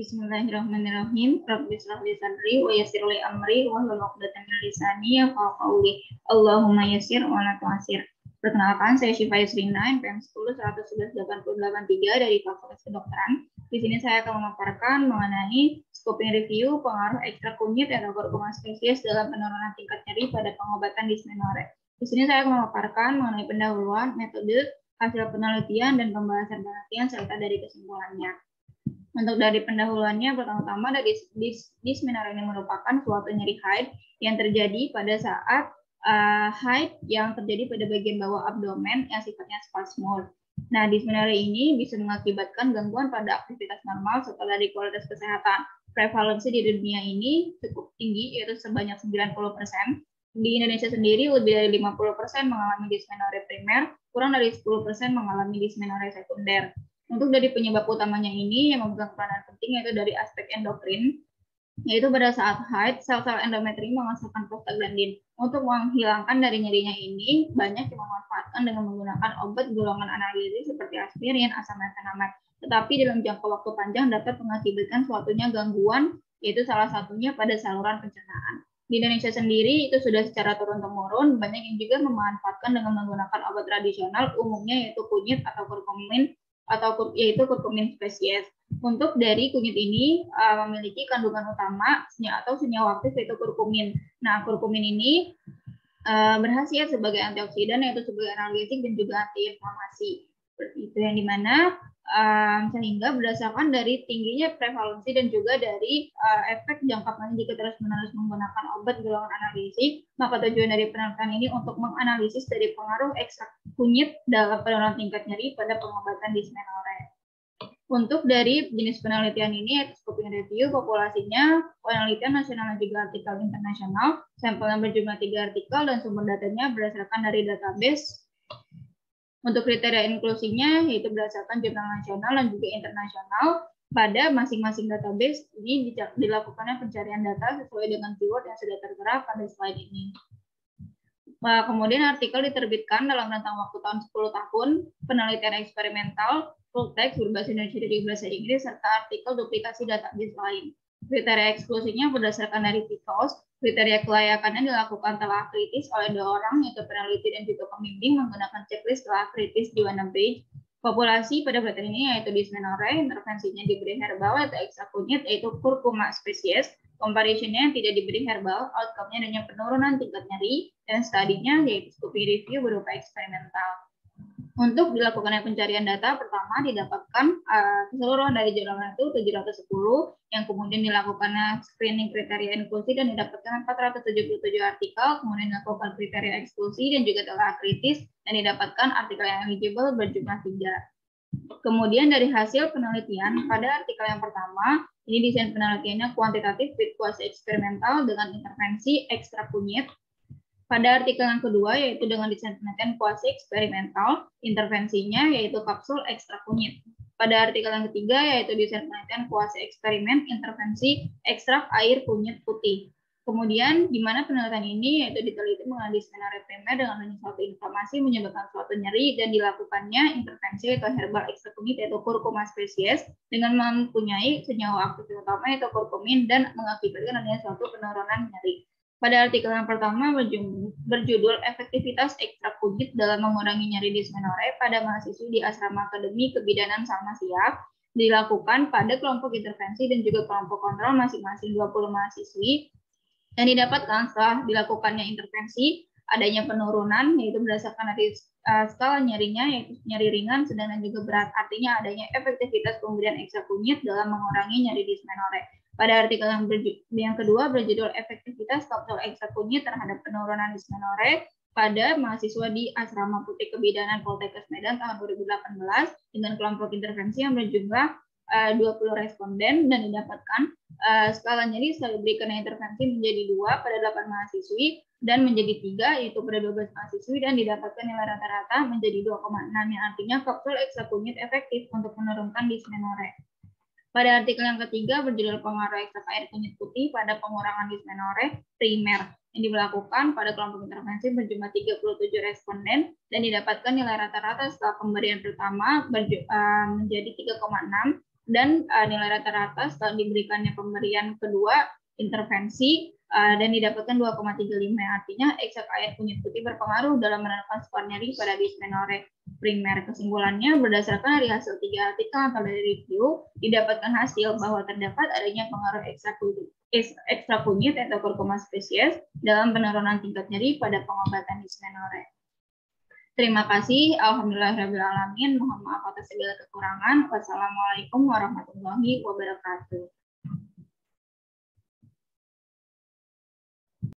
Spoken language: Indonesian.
Bismillahirrahmanirrahim. Rabbi shrah li sadri wa yassir li amri wahlul 'uqdatam min lisani yafqahu qawli. Allahumma yassir wa la tu'assir. Perkenalkan, saya Syifa Yusrina, NPM 10 1118883 dari Fakultas Kedokteran. Di sini saya akan memaparkan mengenai scoping review pengaruh ekstra kunyit atau kurkuma spesies dalam penurunan tingkat nyeri pada pengobatan dysmenorrhea. Di sini saya akan memaparkan mengenai pendahuluan, metode, hasil penelitian, dan pembahasan penelitian serta dari kesimpulannya. Untuk dari pendahuluannya, pertama-tama dari dysmenorrhea ini merupakan suatu nyeri haid yang terjadi pada saat haid yang terjadi pada bagian bawah abdomen yang sifatnya spasmod. Nah, dysmenorrhea ini bisa mengakibatkan gangguan pada aktivitas normal serta dari kualitas kesehatan. Prevalensi di dunia ini cukup tinggi, yaitu sebanyak 90%. Di Indonesia sendiri, lebih dari 50% mengalami dysmenorrhea primer, kurang dari 10% mengalami dysmenorrhea sekunder. Untuk dari penyebab utamanya ini yang memegang peranan penting yaitu dari aspek endokrin, yaitu pada saat haid, sel-sel endometrium menghasilkan prostaglandin. Untuk menghilangkan dari nyerinya ini, banyak yang memanfaatkan dengan menggunakan obat golongan analgetik seperti aspirin, asam mefenamic. Tetapi dalam jangka waktu panjang dapat mengakibatkan suatunya gangguan, yaitu salah satunya pada saluran pencernaan. Di Indonesia sendiri itu sudah secara turun-temurun, banyak yang juga memanfaatkan dengan menggunakan obat tradisional, umumnya yaitu kunyit atau kurkumin, yaitu kurkumin spesies. Untuk dari kunyit ini memiliki kandungan utama atau senyawa aktif yaitu kurkumin. Nah, kurkumin ini berkhasiat sebagai antioksidan yaitu sebagai analgetik dan juga antiinflamasi. Seperti itu, yang dimana sehingga berdasarkan dari tingginya prevalensi dan juga dari efek jangka panjang jika terus-menerus menggunakan obat golongan analgetik, maka tujuan dari penelitian ini untuk menganalisis dari pengaruh ekstrak kunyit dalam penurunan tingkat nyeri pada pengobatan dysmenorrhea. Untuk dari jenis penelitian ini, yaitu scoping review, populasinya penelitian nasional dan juga artikel internasional, sampel yang berjumlah 3 artikel dan sumber datanya berdasarkan dari database. Untuk kriteria inklusinya, yaitu berdasarkan jurnal nasional dan juga internasional, pada masing-masing database ini dilakukannya pencarian data sesuai dengan keyword yang sudah tertera pada slide ini. Kemudian artikel diterbitkan dalam rentang waktu tahun 10 tahun, penelitian eksperimental, full text berbahasa Indonesia dan juga bahasa Inggris, serta artikel duplikasi database lain. Kriteria eksklusinya berdasarkan dari PICOS, kriteria kelayakannya dilakukan telah kritis oleh 2 orang, yaitu peneliti dan juga pembimbing menggunakan checklist telah kritis di One Page. Populasi pada penelitian ini yaitu dysmenorrhea, intervensinya diberi herbal atau ekstra kunyit, yaitu kurkuma spesies. Comparison-nya tidak diberi herbal, outcome-nya adanya penurunan tingkat nyeri, dan studinya yaitu scoping review berupa eksperimental. Untuk dilakukannya pencarian data, pertama didapatkan keseluruhan dari jurnal itu 710, yang kemudian dilakukan screening kriteria inklusi dan didapatkan 477 artikel, kemudian dilakukan kriteria eksklusi dan juga telah kritis, dan didapatkan artikel yang eligible berjumlah 3. Kemudian dari hasil penelitian, pada artikel yang pertama, ini desain penelitiannya kuantitatif with quasi eksperimental dengan intervensi ekstra kunyit. Pada artikel yang kedua, yaitu dengan desain penelitian kuasi eksperimental, intervensinya yaitu kapsul ekstra kunyit. Pada artikel yang ketiga, yaitu desain penelitian kuasi eksperimen, intervensi ekstrak air kunyit putih. Kemudian, di mana penelitian ini yaitu diteliti mengenai dysmenorrhea primer dengan hanya suatu inflamasi menyebabkan suatu nyeri dan dilakukannya intervensi atau herbal ekstra kunyit yaitu kurkuma spesies dengan mempunyai senyawa aktif utama yaitu kurkumin dan mengakibatkan adanya suatu penurunan nyeri. Pada artikel yang pertama berjudul efektivitas ekstra kunyit dalam mengurangi nyeri dysmenorrhea pada mahasiswi di Asrama Akademi Kebidanan Salma Siap dilakukan pada kelompok intervensi dan juga kelompok kontrol masing-masing 20 mahasiswi, dan didapatkan setelah dilakukannya intervensi adanya penurunan yaitu berdasarkan dari skala nyerinya yaitu nyeri ringan, sedang dan juga berat, artinya adanya efektivitas pemberian ekstra kunyit dalam mengurangi nyeri dysmenorrhea. Pada artikel yang kedua berjudul efektivitas kapsul ekstra kunyit terhadap penurunan dysmenorrhea pada mahasiswa di Asrama Putri Kebidanan Poltekkes Medan tahun 2018 dengan kelompok intervensi yang berjumlah 20 responden, dan didapatkan skala nyeri setelah diberikan intervensi menjadi 2 pada 8 mahasiswi dan menjadi 3 yaitu pada 12 mahasiswi, dan didapatkan nilai rata-rata menjadi 2,6 yang artinya kapsul ekstra kunyit efektif untuk menurunkan dysmenorrhea. Pada artikel yang ketiga berjudul pengaruh ekstrak air kunyit putih pada pengurangan dysmenorrhea primer yang dilakukan pada kelompok intervensi berjumlah 37 responden dan didapatkan nilai rata-rata setelah pemberian pertama menjadi 3,6 dan nilai rata-rata setelah diberikannya pemberian kedua intervensi dan didapatkan 2,35. Artinya eksak ayat kunyit putih berpengaruh dalam menentukan skor nyeri pada dysmenorrhea primer. Kesimpulannya, berdasarkan dari hasil 3 artikel atau dari review, didapatkan hasil bahwa terdapat adanya pengaruh ekstra kunyit atau kurkuma spesies dalam penurunan tingkat nyeri pada pengobatan dysmenorrhea. Terima kasih. Alhamdulillahirrahmanirrahim. Mohon maaf atas segala kekurangan. Wassalamualaikum warahmatullahi wabarakatuh.